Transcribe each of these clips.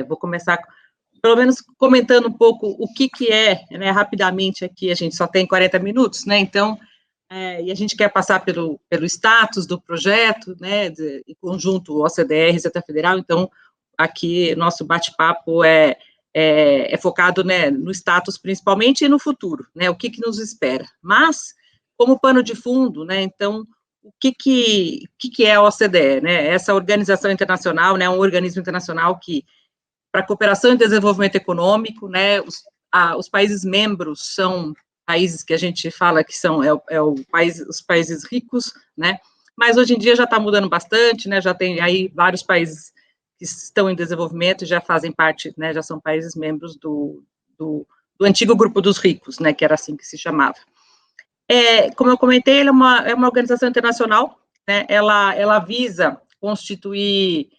Vou começar, pelo menos, comentando um pouco o que é, né, rapidamente aqui, a gente só tem 40 minutos, né, então, e a gente quer passar pelo status do projeto, né, em conjunto OCDE, Receita Federal, então, aqui, nosso bate-papo é focado, né, no status principalmente e no futuro, né, o que nos espera. Mas, como pano de fundo, né, então, o que é a OCDE, né, essa organização internacional, né, um organismo internacional que, para cooperação e desenvolvimento econômico, né, os países membros são países que a gente fala que são os países ricos, né, mas hoje em dia já está mudando bastante, né, já tem aí vários países que estão em desenvolvimento e já fazem parte, né, já são países membros do antigo grupo dos ricos, né, que era assim que se chamava. Como eu comentei, ele é uma organização internacional, né, ela visa constituir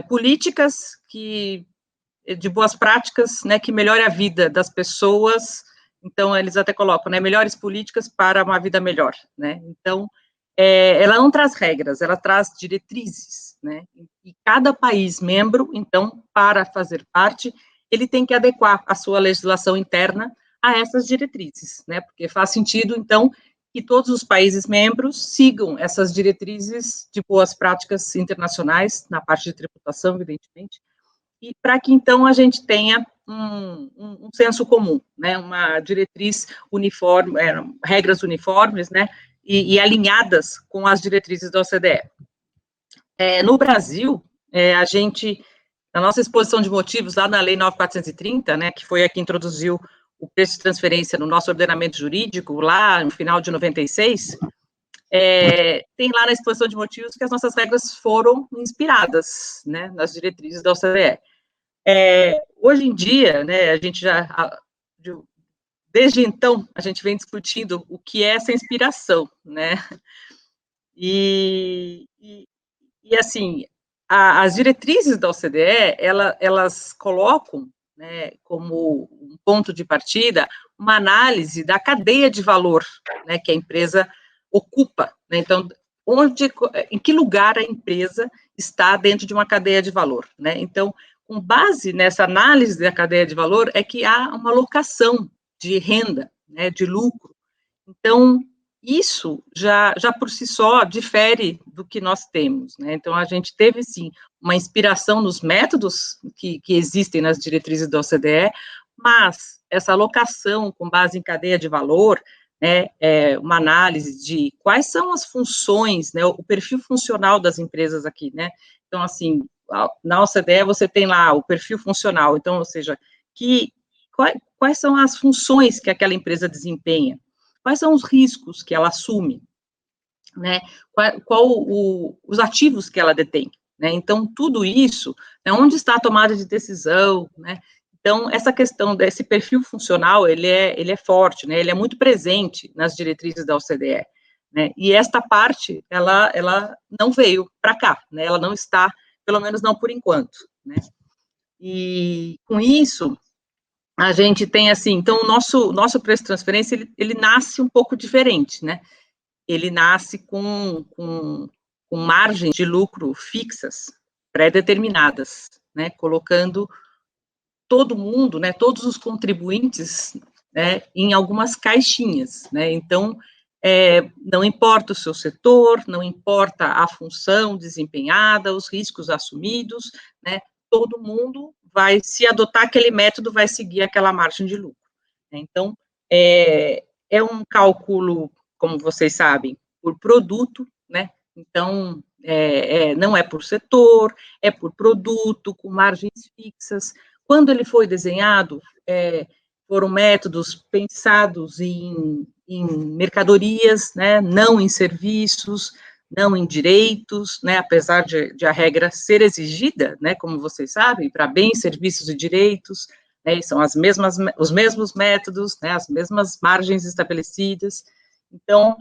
políticas de boas práticas, né, que melhore a vida das pessoas. Então, eles até colocam, né, melhores políticas para uma vida melhor, né, então, ela não traz regras, ela traz diretrizes, né, e cada país membro, então, para fazer parte, ele tem que adequar a sua legislação interna a essas diretrizes, né, porque faz sentido, então, que todos os países membros sigam essas diretrizes de boas práticas internacionais, na parte de tributação, evidentemente, e para que, então, a gente tenha um senso comum, né, uma diretriz uniforme, regras uniformes, né, e alinhadas com as diretrizes da OCDE. No Brasil, a gente, na nossa exposição de motivos, lá na Lei 9.430, né, que foi a que introduziu o preço de transferência no nosso ordenamento jurídico, lá no final de 96, tem lá na exposição de motivos que as nossas regras foram inspiradas, né, nas diretrizes da OCDE. Hoje em dia, né, a gente desde então, a gente vem discutindo o que é essa inspiração, né, e assim, as diretrizes da OCDE, elas colocam, né, como um ponto de partida, uma análise da cadeia de valor, né, que a empresa ocupa, né, então, em que lugar a empresa está dentro de uma cadeia de valor, né, então, com base nessa análise da cadeia de valor, é que há uma alocação de renda, né, de lucro. Então, isso já por si só difere do que nós temos, né? Então, a gente teve, sim, uma inspiração nos métodos que existem nas diretrizes da OCDE, mas essa alocação com base em cadeia de valor, né, uma análise de quais são as funções, né, o perfil funcional das empresas aqui, né? Então, assim, na OCDE você tem lá o perfil funcional, então, ou seja, quais são as funções que aquela empresa desempenha, quais são os riscos que ela assume, né, os ativos que ela detém, né, então, tudo isso, né, onde está a tomada de decisão, né, então, essa questão desse perfil funcional, ele é forte, né, ele é muito presente nas diretrizes da OCDE, né, e esta parte, ela não veio para cá, né, ela não está, pelo menos não por enquanto, né, e com isso, a gente tem assim, então o nosso preço de transferência, ele nasce um pouco diferente, né, ele nasce com margens de lucro fixas, pré-determinadas, né, colocando todo mundo, né, todos os contribuintes, né, em algumas caixinhas, né, então, não importa o seu setor, não importa a função desempenhada, os riscos assumidos, né, todo mundo vai, se adotar aquele método, vai seguir aquela margem de lucro. Então, é um cálculo, como vocês sabem, por produto, né, então, não é por setor, é por produto, com margens fixas. Quando ele foi desenhado, foram métodos pensados em mercadorias, né, não em serviços, não em direitos, né, apesar de a regra ser exigida, né, como vocês sabem, para bens, serviços e direitos, né, são os mesmos métodos, né, as mesmas margens estabelecidas. Então,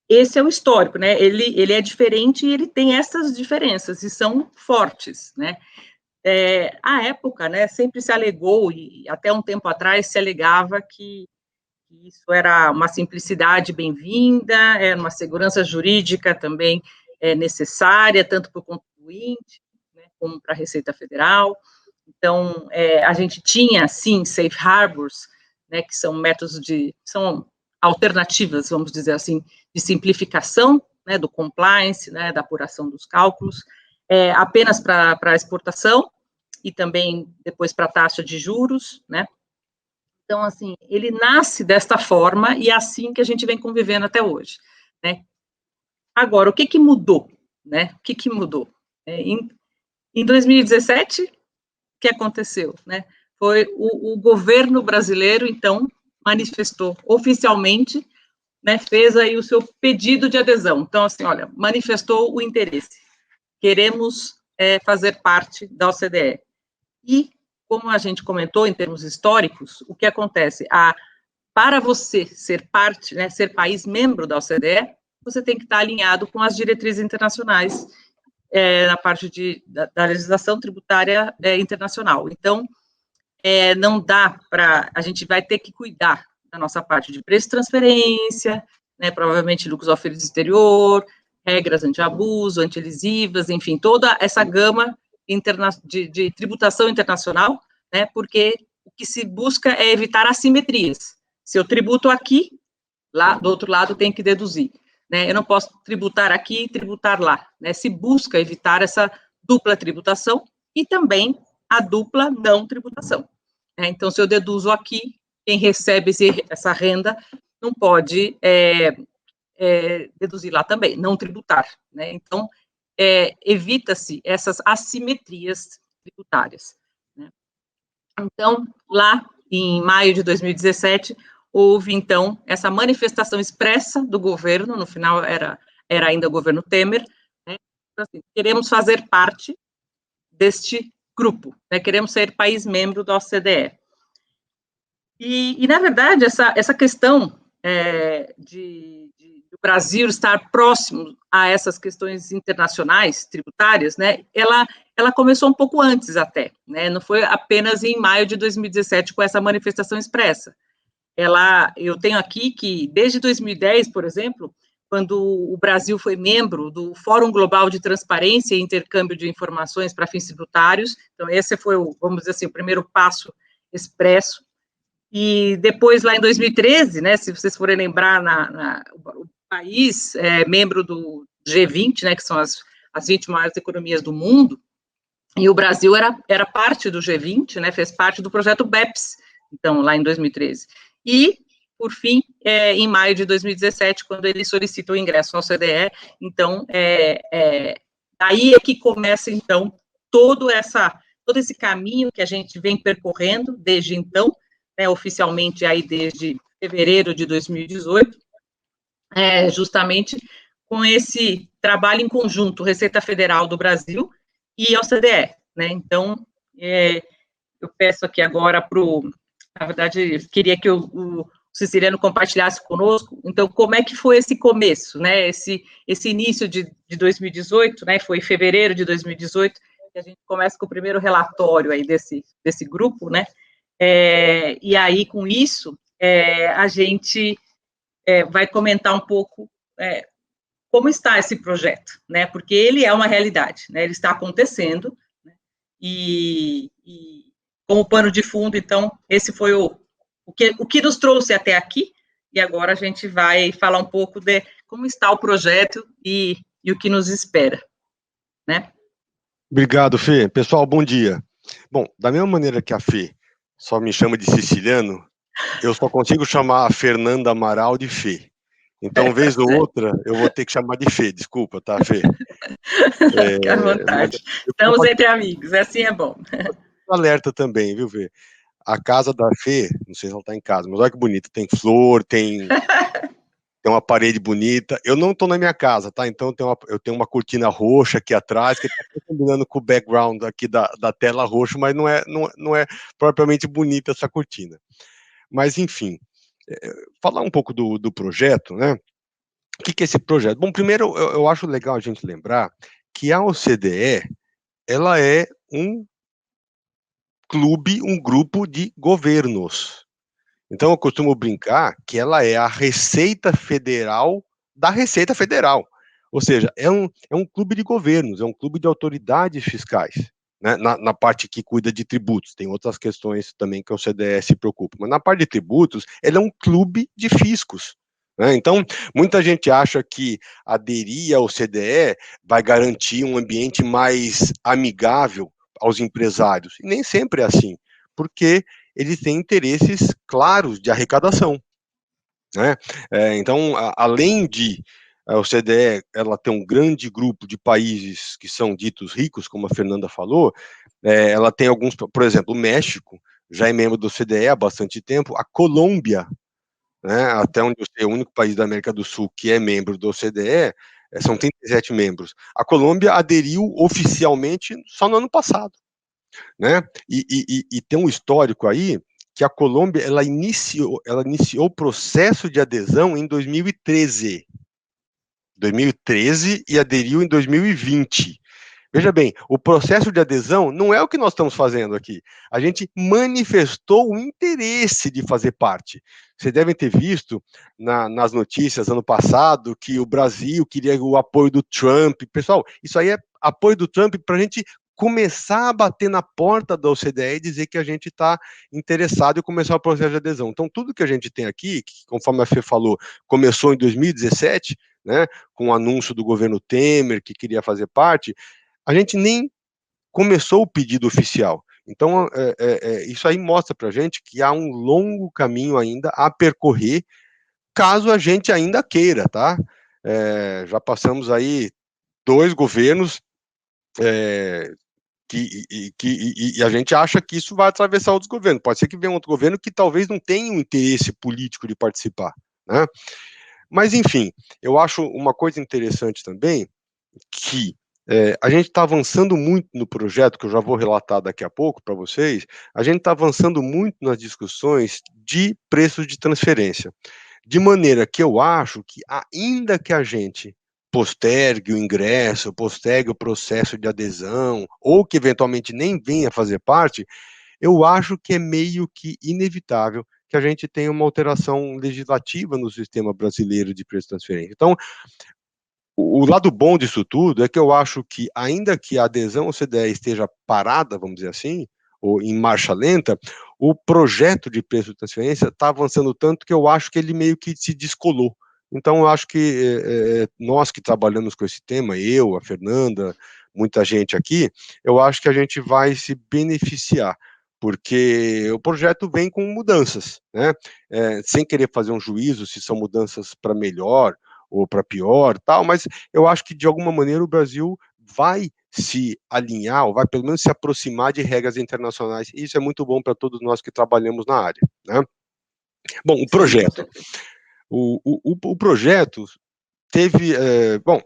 esse é o histórico, né, ele é diferente e ele tem essas diferenças, e são fortes, né. À época, né, sempre se alegou, e até um tempo atrás se alegava que isso era uma simplicidade bem-vinda, era uma segurança jurídica também necessária, tanto para o contribuinte, né, como para a Receita Federal. Então, a gente tinha, sim, safe harbors, né, que são métodos são alternativas, vamos dizer assim, de simplificação, né, do compliance, né, da apuração dos cálculos, apenas para exportação e também depois para a taxa de juros, né. Então, assim, ele nasce desta forma e é assim que a gente vem convivendo até hoje, né. Agora, o que que mudou, né? O que que mudou? Em 2017, o que aconteceu, né? Foi o governo brasileiro, então, manifestou oficialmente, né, fez aí o seu pedido de adesão. Então, assim, olha, manifestou o interesse. Queremos fazer parte da OCDE. E, como a gente comentou, em termos históricos, o que acontece? Para você ser parte, né, ser país membro da OCDE, você tem que estar alinhado com as diretrizes internacionais na parte da legislação tributária internacional. Então, não dá para, a gente vai ter que cuidar da nossa parte de preço de transferência, né, provavelmente lucros oferidos no exterior, regras anti-abuso, anti-elisivas, enfim, toda essa gama de tributação internacional, né, porque o que se busca é evitar assimetrias. Se eu tributo aqui, lá do outro lado tem que deduzir, né, eu não posso tributar aqui e tributar lá, né, se busca evitar essa dupla tributação e também a dupla não tributação. Então, se eu deduzo aqui, quem recebe essa renda não pode deduzir lá também, não tributar, né? Então, evita-se essas assimetrias tributárias, né? Então, lá em maio de 2017, houve, então, essa manifestação expressa do governo, no final era ainda o governo Temer, né? Assim, queremos fazer parte deste grupo, né? Queremos ser país membro da OCDE. E na verdade, essa questão do Brasil estar próximo a essas questões internacionais, tributárias, né, ela começou um pouco antes até, né, não foi apenas em maio de 2017 com essa manifestação expressa. Eu tenho aqui que, desde 2010, por exemplo, quando o Brasil foi membro do Fórum Global de Transparência e Intercâmbio de Informações para Fins Tributários, então esse foi, vamos dizer assim, o primeiro passo expresso. E depois, lá em 2013, né, se vocês forem lembrar, o país membro do G20, né, que são as 20 maiores economias do mundo, e o Brasil era parte do G20, né, fez parte do projeto BEPS, então, lá em 2013. E, por fim, em maio de 2017, quando ele solicita o ingresso na OCDE, então, daí é que começa, então, todo esse caminho que a gente vem percorrendo desde então, né, oficialmente aí desde fevereiro de 2018, justamente com esse trabalho em conjunto, Receita Federal do Brasil e OCDE, né, então, eu peço aqui agora na verdade, queria que o Siciliano compartilhasse conosco, então, como é que foi esse começo, né, esse início de 2018, né, foi em fevereiro de 2018, que a gente começa com o primeiro relatório aí desse grupo, né, e aí, com isso, a gente vai comentar um pouco como está esse projeto, né, porque ele é uma realidade, né, ele está acontecendo, né, e como pano de fundo, então, esse foi o que nos trouxe até aqui, e agora a gente vai falar um pouco de como está o projeto e o que nos espera, né? Obrigado, Fê. Pessoal, bom dia. Bom, da mesma maneira que a Fê só me chama de siciliano, eu só consigo chamar a Fernanda Amaral de Fê. Então, vez ou outra, eu vou ter que chamar de Fê. Desculpa, tá, Fê? Fique à vontade. Estamos entre amigos, assim é bom. Alerta também, viu, Fê? A casa da Fê, não sei se ela tá em casa, mas olha que bonita. Tem flor, tem uma parede bonita. Eu não estou na minha casa, tá? Então eu tenho uma cortina roxa aqui atrás, que está combinando com o background aqui da tela roxa, mas não é propriamente bonita essa cortina. Mas, enfim, falar um pouco do projeto, né? O que é esse projeto? Bom, primeiro, eu acho legal a gente lembrar que a OCDE, ela é um clube, um grupo de governos. Então, eu costumo brincar que ela é a Receita Federal da Receita Federal. Ou seja, é um clube de governos, é um clube de autoridades fiscais. né, na parte que cuida de tributos. Tem outras questões também que o CDE se preocupa, mas na parte de tributos, ele é um clube de fiscos. Né? Então, muita gente acha que aderir ao CDE vai garantir um ambiente mais amigável aos empresários. E nem sempre é assim, porque eles têm interesses claros de arrecadação. Né? Então, além de a OCDE ela tem um grande grupo de países que são ditos ricos, como a Fernanda falou, ela tem alguns, por exemplo, o México já é membro do OCDE há bastante tempo, a Colômbia, né, até onde eu sei, é o único país da América do Sul que é membro do OCDE, são 37 membros. A Colômbia aderiu oficialmente só no ano passado. Né? E tem um histórico aí que a Colômbia ela iniciou o processo de adesão em 2013 e aderiu em 2020. Veja bem, o processo de adesão não é o que nós estamos fazendo aqui. A gente manifestou o interesse de fazer parte. Vocês devem ter visto nas notícias ano passado que o Brasil queria o apoio do Trump. Pessoal, isso aí é apoio do Trump para a gente começar a bater na porta da OCDE e dizer que a gente está interessado em começar o processo de adesão. Então, tudo que a gente tem aqui, que, conforme a Fê falou, começou em 2017, né, com o anúncio do governo Temer, que queria fazer parte, a gente nem começou o pedido oficial. Então, isso aí mostra para a gente que há um longo caminho ainda a percorrer, caso a gente ainda queira, tá? Já passamos aí 2 governos e a gente acha que isso vai atravessar outros governos. Pode ser que venha outro governo que talvez não tenha um interesse político de participar, né? Mas, enfim, eu acho uma coisa interessante também, que a gente está avançando muito no projeto, que eu já vou relatar daqui a pouco para vocês, a gente está avançando muito nas discussões de preços de transferência, de maneira que eu acho que, ainda que a gente postergue o ingresso, postergue o processo de adesão, ou que eventualmente nem venha fazer parte, eu acho que é meio que inevitável que a gente tenha uma alteração legislativa no sistema brasileiro de preço de transferência. Então, o lado bom disso tudo é que eu acho que, ainda que a adesão ao CDE esteja parada, vamos dizer assim, ou em marcha lenta, o projeto de preço de transferência está avançando tanto que eu acho que ele meio que se descolou. Então, eu acho que nós que trabalhamos com esse tema, eu, a Fernanda, muita gente aqui, eu acho que a gente vai se beneficiar, porque o projeto vem com mudanças, né? Sem querer fazer um juízo se são mudanças para melhor ou para pior, tal, mas eu acho que de alguma maneira o Brasil vai se alinhar, ou vai pelo menos se aproximar de regras internacionais, e isso é muito bom para todos nós que trabalhamos na área, né? Bom, o projeto. O projeto teve, bom,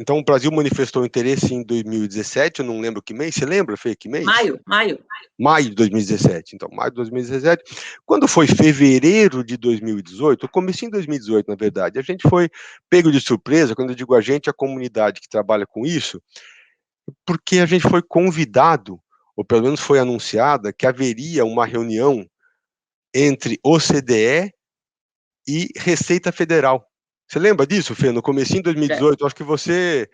então o Brasil manifestou interesse em 2017, eu não lembro que mês, você lembra, Fê, que mês? Maio de 2017, então, maio de 2017. Quando foi fevereiro de 2018, comecinho em 2018, na verdade, a gente foi pego de surpresa, quando eu digo a gente, a comunidade que trabalha com isso, porque a gente foi convidado, ou pelo menos foi anunciada, que haveria uma reunião entre OCDE e Receita Federal. Você lembra disso, Fê? No comecinho de 2018, acho que você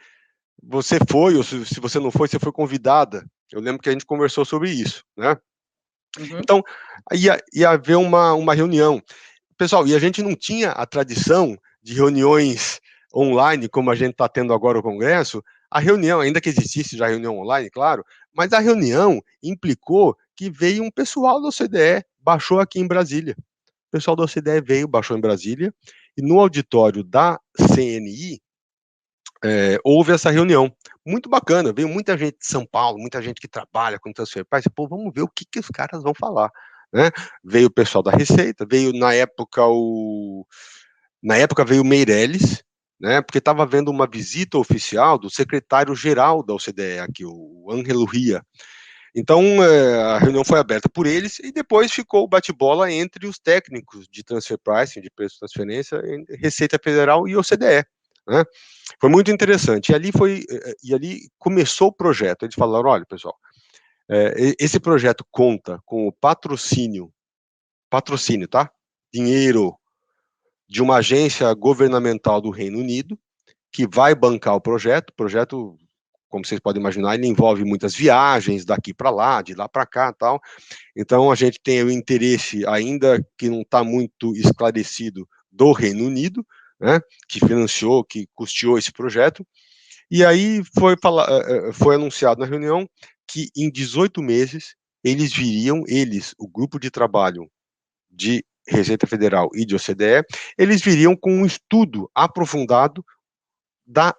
foi, ou se você não foi, você foi convidada. Eu lembro que a gente conversou sobre isso, né? Então, ia haver uma reunião. Pessoal, e a gente não tinha a tradição de reuniões online, como a gente está tendo agora o Congresso. A reunião, ainda que existisse já reunião online, claro, mas a reunião implicou que veio um pessoal da OCDE, baixou aqui em Brasília. O pessoal da OCDE veio, baixou em Brasília, e no auditório da CNI, houve essa reunião. Muito bacana, veio muita gente de São Paulo, muita gente que trabalha com transfer price. Pô, vamos ver o que os caras vão falar. Né? Veio o pessoal da Receita, veio na época veio o Meirelles, né? Porque estava havendo uma visita oficial do secretário-geral da OCDE, aqui, o Ângelo Ria. Então, a reunião foi aberta por eles e depois ficou o bate-bola entre os técnicos de transfer pricing, de preço de transferência, Receita Federal e OCDE. Né? Foi muito interessante. E ali começou o projeto. Eles falaram: olha, pessoal, esse projeto conta com o patrocínio, tá? Dinheiro de uma agência governamental do Reino Unido, que vai bancar o projeto como vocês podem imaginar, ele envolve muitas viagens daqui para lá, de lá para cá, tal. Então a gente tem o interesse, ainda que não está muito esclarecido, do Reino Unido, né, que financiou, que custeou esse projeto. E aí foi anunciado na reunião que em 18 meses eles viriam, o grupo de trabalho de Receita Federal e de OCDE, eles viriam com um estudo aprofundado da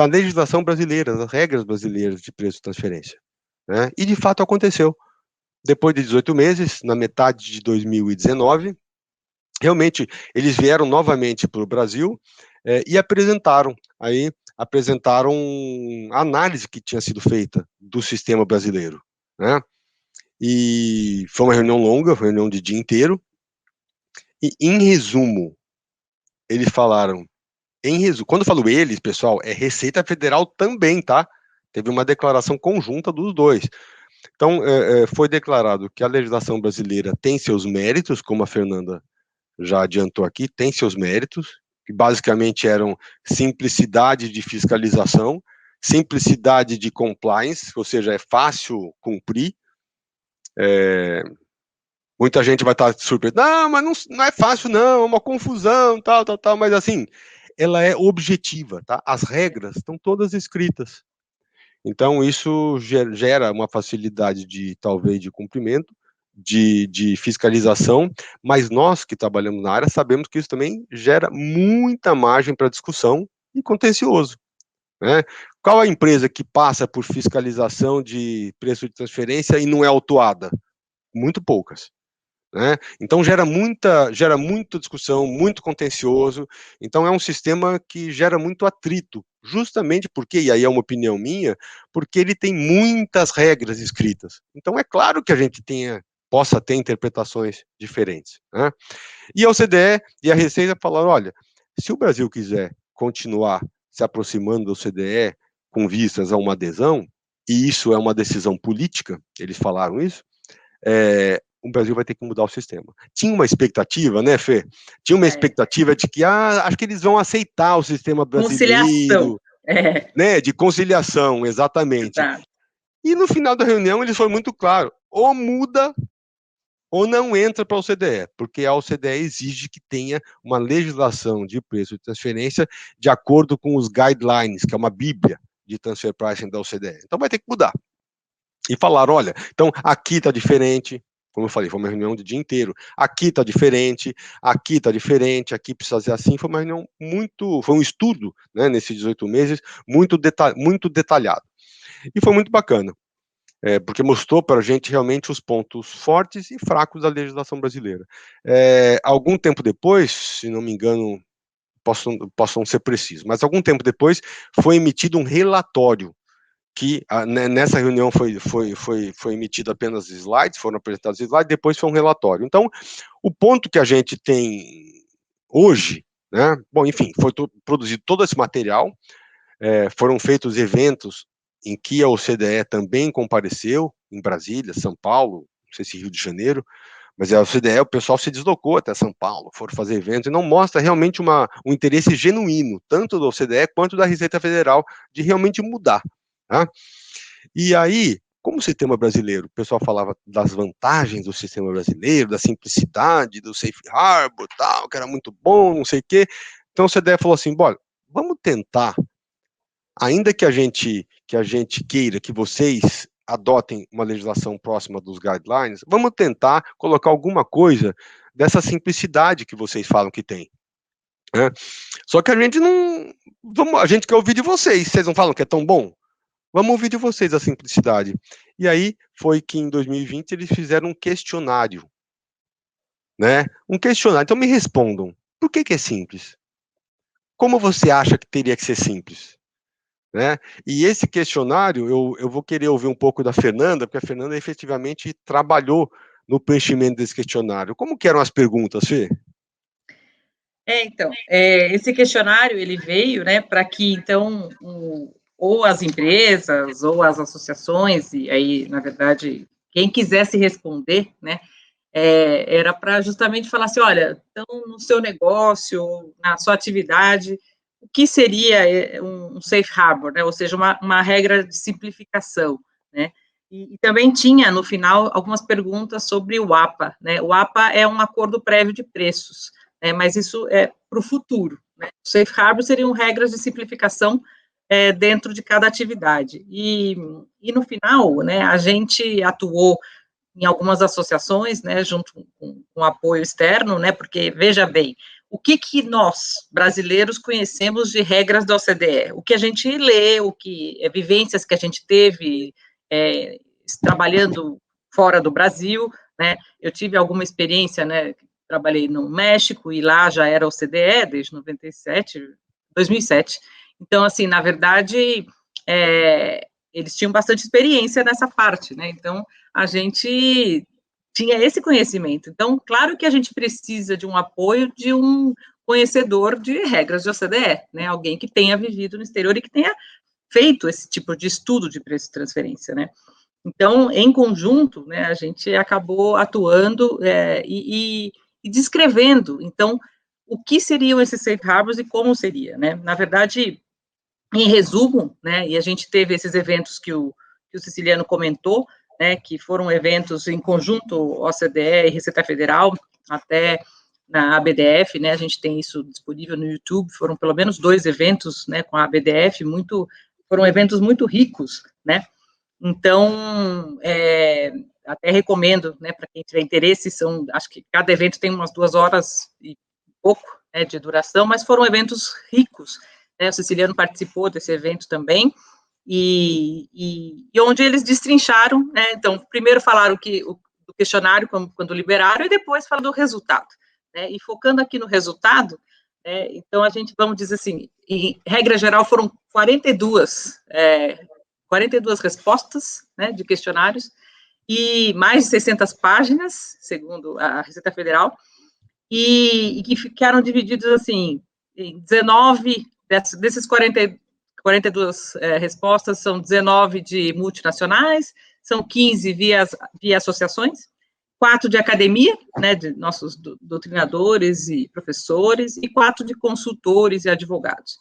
legislação brasileira, das regras brasileiras de preço de transferência, né? E de fato aconteceu. Depois de 18 meses, na metade de 2019, realmente eles vieram novamente para o Brasil e apresentaram a análise que tinha sido feita do sistema brasileiro, né? E foi uma reunião longa, foi uma reunião de dia inteiro, e em resumo, eles falaram, quando eu falo eles, pessoal, é Receita Federal também, tá? Teve uma declaração conjunta dos dois. Então, foi declarado que a legislação brasileira tem seus méritos, como a Fernanda já adiantou aqui, tem seus méritos, que basicamente eram simplicidade de fiscalização, simplicidade de compliance, ou seja, é fácil cumprir. Muita gente vai estar surpresa, não, mas não é fácil não, é uma confusão, tal, mas assim, ela é objetiva, tá? As regras estão todas escritas. Então, isso gera uma facilidade talvez, de cumprimento, de fiscalização, mas nós que trabalhamos na área sabemos que isso também gera muita margem para discussão e contencioso, né? Qual a empresa que passa por fiscalização de preço de transferência e não é autuada? Muito poucas. Né? Então gera muita discussão, muito contencioso. Então é um sistema que gera muito atrito, justamente porque, e aí é uma opinião minha, porque ele tem muitas regras escritas. Então é claro que a gente possa ter interpretações diferentes, né? E a OCDE e a Receita falaram, olha, se o Brasil quiser continuar se aproximando da OCDE com vistas a uma adesão, e isso é uma decisão política, eles falaram isso, o Brasil vai ter que mudar o sistema. Tinha uma expectativa, né, Fê? Tinha uma expectativa de que, acho que eles vão aceitar o sistema brasileiro, né, de conciliação, exatamente. Exato. E no final da reunião eles foram muito claros, ou muda ou não entra para a OCDE, porque a OCDE exige que tenha uma legislação de preço de transferência de acordo com os guidelines, que é uma bíblia de transfer pricing da OCDE. Então vai ter que mudar. E falaram, olha, então aqui está diferente, como eu falei, foi uma reunião de dia inteiro, aqui está diferente, aqui precisa fazer assim, foi uma reunião foi um estudo, né, nesses 18 meses, muito detalhado. E foi muito bacana, porque mostrou para a gente realmente os pontos fortes e fracos da legislação brasileira. Algum tempo depois, se não me engano, posso não ser preciso, mas algum tempo depois foi emitido um relatório que nessa reunião foi emitido apenas slides, foram apresentados slides, depois foi um relatório. Então, o ponto que a gente tem hoje, né, bom, enfim, foi produzido todo esse material, foram feitos eventos em que a OCDE também compareceu, em Brasília, São Paulo, não sei se Rio de Janeiro, mas a OCDE, o pessoal se deslocou até São Paulo, foram fazer eventos, e não mostra realmente um interesse genuíno, tanto da OCDE quanto da Receita Federal, de realmente mudar. Tá? E aí, como o sistema brasileiro, o pessoal falava das vantagens do sistema brasileiro, da simplicidade, do safe harbor, tal, que era muito bom, não sei o quê. Então o CDE falou assim, bora, vamos tentar, ainda que a gente queira que vocês adotem uma legislação próxima dos guidelines, vamos tentar colocar alguma coisa dessa simplicidade que vocês falam que tem. Né? Só que a gente a gente quer ouvir de vocês não falam que é tão bom? Vamos ouvir de vocês a simplicidade. E aí foi que em 2020 eles fizeram um questionário, né? Um questionário. Então me respondam, por que é simples? Como você acha que teria que ser simples? Né? E esse questionário, eu vou querer ouvir um pouco da Fernanda, porque a Fernanda efetivamente trabalhou no preenchimento desse questionário. Como que eram as perguntas, Fê? Então, esse questionário, ele veio, né, para que, então, ou as empresas, ou as associações, e aí, na verdade, quem quisesse responder, né, era para justamente falar assim, olha, então, no seu negócio, na sua atividade, o que seria um safe harbor, né, ou seja, uma regra de simplificação, né, e também tinha, no final, algumas perguntas sobre o APA, né, o APA é um acordo prévio de preços, né, mas isso é para o futuro, né, o safe harbor seriam regras de simplificação dentro de cada atividade, e no final, né, a gente atuou em algumas associações, né, junto com apoio externo, né, porque, veja bem, o que nós, brasileiros, conhecemos de regras da OCDE? O que a gente lê, vivências que a gente teve trabalhando fora do Brasil, né, eu tive alguma experiência, né, trabalhei no México, e lá já era OCDE, desde 2007, então, assim, na verdade, eles tinham bastante experiência nessa parte, né, então, a gente tinha esse conhecimento. Então, claro que a gente precisa de um apoio de um conhecedor de regras de OCDE, né, alguém que tenha vivido no exterior e que tenha feito esse tipo de estudo de preço de transferência, né. Então, em conjunto, né, a gente acabou atuando e descrevendo, então, o que seriam esses safe harbors e como seria, né. Na verdade, em resumo, né, e a gente teve esses eventos que o Siciliano comentou, né, que foram eventos em conjunto OCDE e Receita Federal, até na ABDF, né, a gente tem isso disponível no YouTube, foram pelo menos 2 eventos, né, com a ABDF, foram eventos muito ricos, né, então, até recomendo, né, para quem tiver interesse, acho que cada evento tem umas 2 horas e pouco, né, de duração, mas foram eventos ricos, né, o Siciliano participou desse evento também, e onde eles destrincharam, né, então, primeiro falaram do questionário, quando liberaram, e depois falaram do resultado, né, e focando aqui no resultado, então, a gente, vamos dizer assim, em regra geral, foram 42 respostas, né, de questionários, e mais de 600 páginas, segundo a Receita Federal, e que ficaram divididos, assim, em 19, desses 42 respostas, são 19 de multinacionais, são 15 via associações, 4 de academia, né, de nossos doutrinadores e professores, e 4 de consultores e advogados.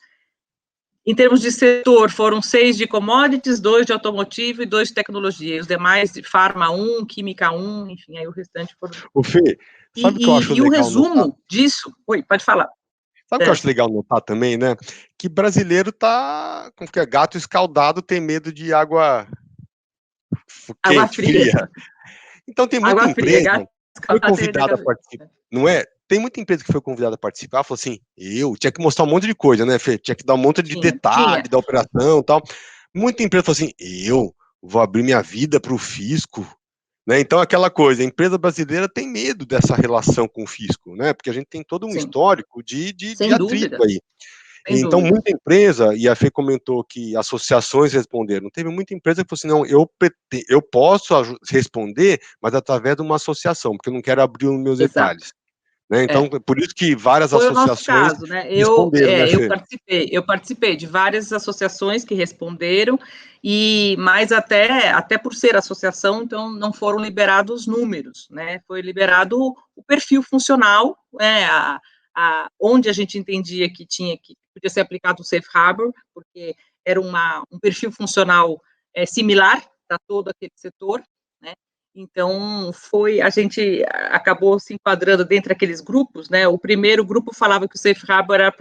Em termos de setor, foram 6 de commodities, 2 de automotivo e 2 de tecnologia, e os demais de farma 1, química 1, enfim, aí o restante foram... Ô, Fê, sabe o que eu acho E o legal notar? resumo disso... Oi, pode falar. Sabe o que eu acho legal notar também, né? Que brasileiro tá, como que é, gato escaldado tem medo de água Água quente, fria. fria. Então tem muita Água fria, empresa gato que foi escaldado tem medo de convidada a água fria. participar, não é? Tem muita empresa que foi convidada a participar, falou assim, tinha que mostrar um monte de coisa, né, Fê? Tinha que dar um monte de detalhe da operação e tal. Muita empresa falou assim, eu vou abrir minha vida para o fisco, né? Então aquela coisa, a empresa brasileira tem medo dessa relação com o fisco, né? Porque a gente tem todo um histórico de Sem atrito dúvida. aí. Sem Então, dúvida. muita empresa, e a Fê comentou que associações responderam, teve muita empresa que falou assim, não, eu posso responder, mas através de uma associação, porque eu não quero abrir os meus detalhes. Né? Então, por isso que várias Foi o nosso associações caso, né? responderam, né, Fê? Eu participei de várias associações que responderam, mas até por ser associação, então não foram liberados números, né? Foi liberado o perfil funcional, né? Onde a gente entendia que podia ser aplicado o Safe Harbor, porque era um perfil funcional similar para todo aquele setor, né? Então, a gente acabou se enquadrando dentro daqueles grupos, né? O primeiro grupo falava que o Safe Harbor era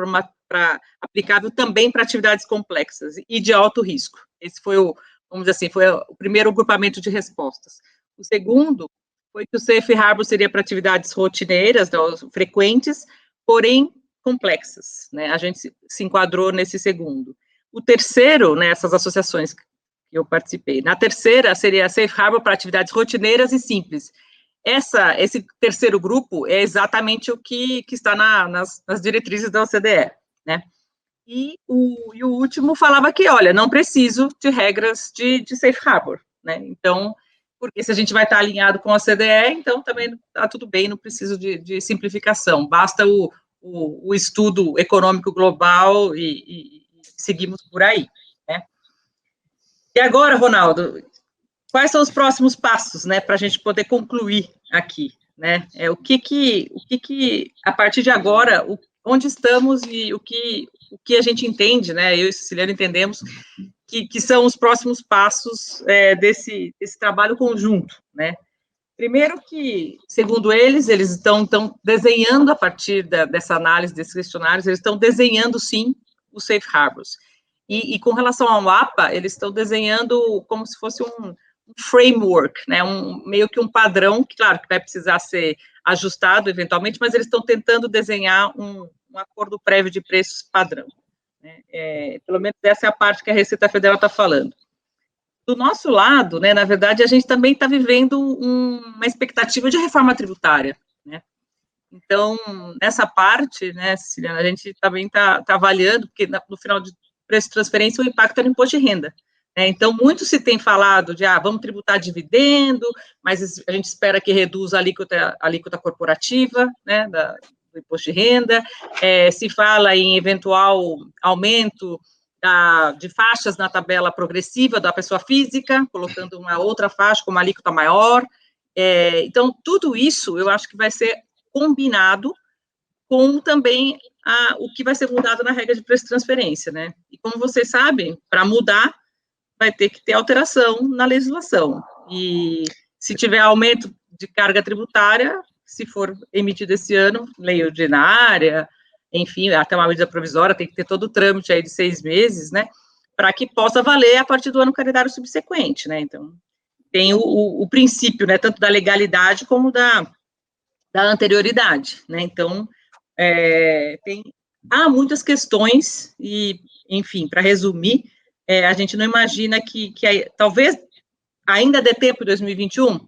aplicável também para atividades complexas e de alto risco. Esse foi vamos dizer assim, foi o primeiro grupamento de respostas. O segundo foi que o Safe Harbor seria para atividades rotineiras, frequentes, porém complexas, né? A gente se enquadrou nesse segundo. O terceiro, né, essas associações que eu participei. Na terceira, seria Safe Harbor para atividades rotineiras e simples. Esse terceiro grupo é exatamente o que está nas diretrizes da OCDE, né? E o último falava que, olha, não preciso de regras de Safe Harbor, né? Então, porque se a gente vai estar alinhado com a OCDE, então também está tudo bem, não preciso de simplificação, basta o estudo econômico global e seguimos por aí, né? E agora, Ronaldo, quais são os próximos passos, né, para a gente poder concluir aqui, né? O que a partir de agora, onde estamos e o que a gente entende, né, eu e Siciliano entendemos, que são os próximos passos desse trabalho conjunto, né. Primeiro que, segundo eles estão desenhando, a partir dessa análise desses questionários, eles estão desenhando, sim, os safe harbors. E com relação ao mapa, eles estão desenhando como se fosse um framework, né, meio que um padrão, que, claro, que vai precisar ser ajustado, eventualmente, mas eles estão tentando desenhar um acordo prévio de preços padrão. Né, pelo menos essa é a parte que a Receita Federal está falando. Do nosso lado, né, na verdade, a gente também está vivendo uma expectativa de reforma tributária, né? Então, nessa parte, né, Ceciliana, a gente também está avaliando, porque no final de preço de transferência, o impacto é no imposto de renda, né? Então, muito se tem falado de, vamos tributar dividendo, mas a gente espera que reduza a alíquota corporativa, né, do imposto de renda, se fala em eventual aumento de faixas na tabela progressiva da pessoa física, colocando uma outra faixa com uma alíquota maior. Então, tudo isso eu acho que vai ser combinado com também o que vai ser mudado na regra de preço de transferência, né? E como vocês sabem, para mudar, vai ter que ter alteração na legislação. E se tiver aumento de carga tributária, se for emitido esse ano, lei ordinária, enfim, até uma medida provisória, tem que ter todo o trâmite aí de 6 meses, né, para que possa valer a partir do ano calendário subsequente, né, então, tem o princípio, né, tanto da legalidade como da anterioridade, né, então, há muitas questões e, enfim, para resumir, a gente não imagina que talvez ainda dê tempo em 2021,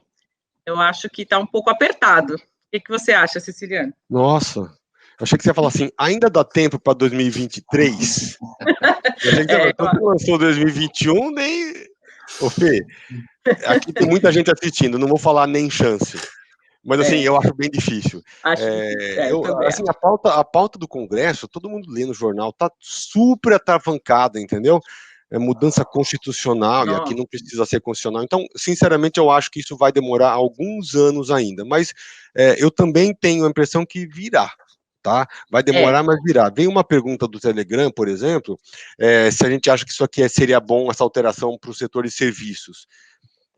eu acho que está um pouco apertado. O que você acha, Siciliano? Nossa, eu achei que você ia falar assim, ainda dá tempo para 2023? Eu achei que quando lançou 2021, nem... Ô, Fê, aqui tem muita gente assistindo, não vou falar nem chance. Mas, assim, eu acho bem difícil. Assim, a pauta do Congresso, todo mundo lê no jornal, tá super atravancada, entendeu? Mudança constitucional, e aqui não precisa ser constitucional. Então, sinceramente, eu acho que isso vai demorar alguns anos ainda. Mas eu também tenho a impressão que virá. Tá? Vai demorar, mas virá. Vem uma pergunta do Telegram, por exemplo, se a gente acha que isso aqui seria bom, essa alteração para o setor de serviços.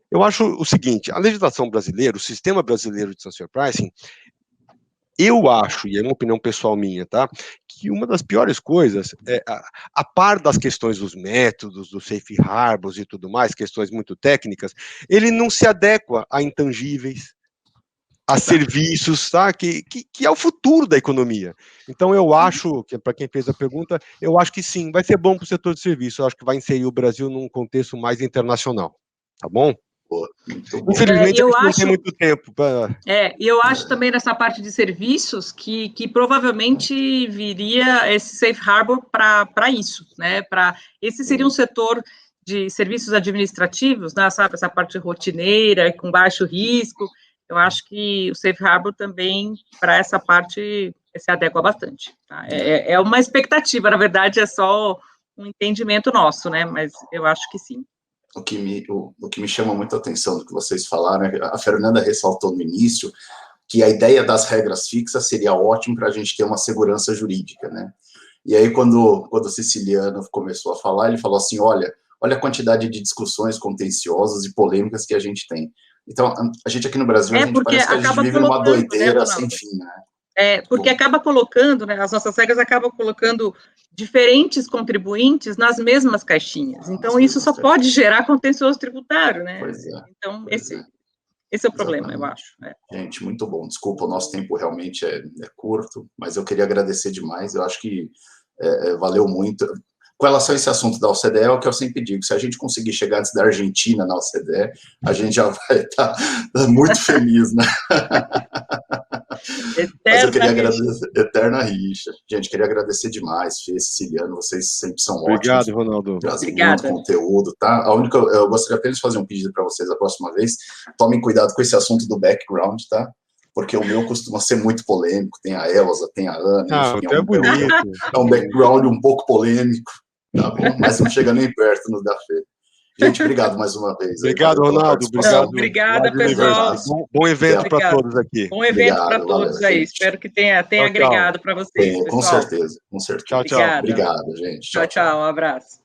Eu acho o seguinte, a legislação brasileira, o sistema brasileiro de transfer pricing, eu acho, e é uma opinião pessoal minha, tá, que uma das piores coisas, a par das questões dos métodos, dos safe harbors e tudo mais, questões muito técnicas, ele não se adequa a intangíveis, a serviços, tá? Que é o futuro da economia. Então, eu acho, que para quem fez a pergunta, eu acho que sim, vai ser bom para o setor de serviços, eu acho que vai inserir o Brasil num contexto mais internacional, tá bom? Infelizmente, a gente não tem muito tempo para... E eu acho também nessa parte de serviços que provavelmente viria esse safe harbor para isso, né? Esse seria um setor de serviços administrativos, né? Sabe, essa parte rotineira, com baixo risco. Eu acho que o safe harbor também, para essa parte, se adequa bastante. Tá? É uma expectativa, na verdade, é só um entendimento nosso, né? Mas eu acho que sim. O que me chama muito a atenção do que vocês falaram, a Fernanda ressaltou no início, que a ideia das regras fixas seria ótimo para a gente ter uma segurança jurídica, né? E aí, quando o Siciliano começou a falar, ele falou assim, olha a quantidade de discussões contenciosas e polêmicas que a gente tem. Então, a gente aqui no Brasil, a gente parece que a gente vive numa doideira sem fim, né? Porque acaba colocando, né, as nossas regras acabam colocando diferentes contribuintes nas mesmas caixinhas. Então, isso só pode gerar contencioso tributário, né? Então, esse é o problema, eu acho. Gente, muito bom. Desculpa, o nosso tempo realmente é curto, mas eu queria agradecer demais. Eu acho que valeu muito. Com relação a esse assunto da OCDE, é o que eu sempre digo, se a gente conseguir chegar antes da Argentina na OCDE, a gente já vai estar muito feliz, né? Mas eu queria agradecer, eterna rixa. Gente, queria agradecer demais, Fê, Siciliano, vocês sempre são ótimos. Obrigado, Ronaldo. Trazem muito conteúdo, tá? Eu gostaria apenas de fazer um pedido para vocês a próxima vez, tomem cuidado com esse assunto do background, tá? Porque o meu costuma ser muito polêmico, tem a Elza, tem a Ana, enfim, é um background um pouco polêmico, tá bom? Mas não chega nem perto no da Fê. Gente, obrigado mais uma vez. Obrigado, Ronaldo. Obrigado. Obrigada, pessoal. Bom evento para todos aqui. Bom evento para todos aí. Gente. Espero que tenha agregado para vocês, pessoal. Com certeza, com certeza. Tchau, tchau. Obrigado, gente. Tchau, tchau. Um abraço.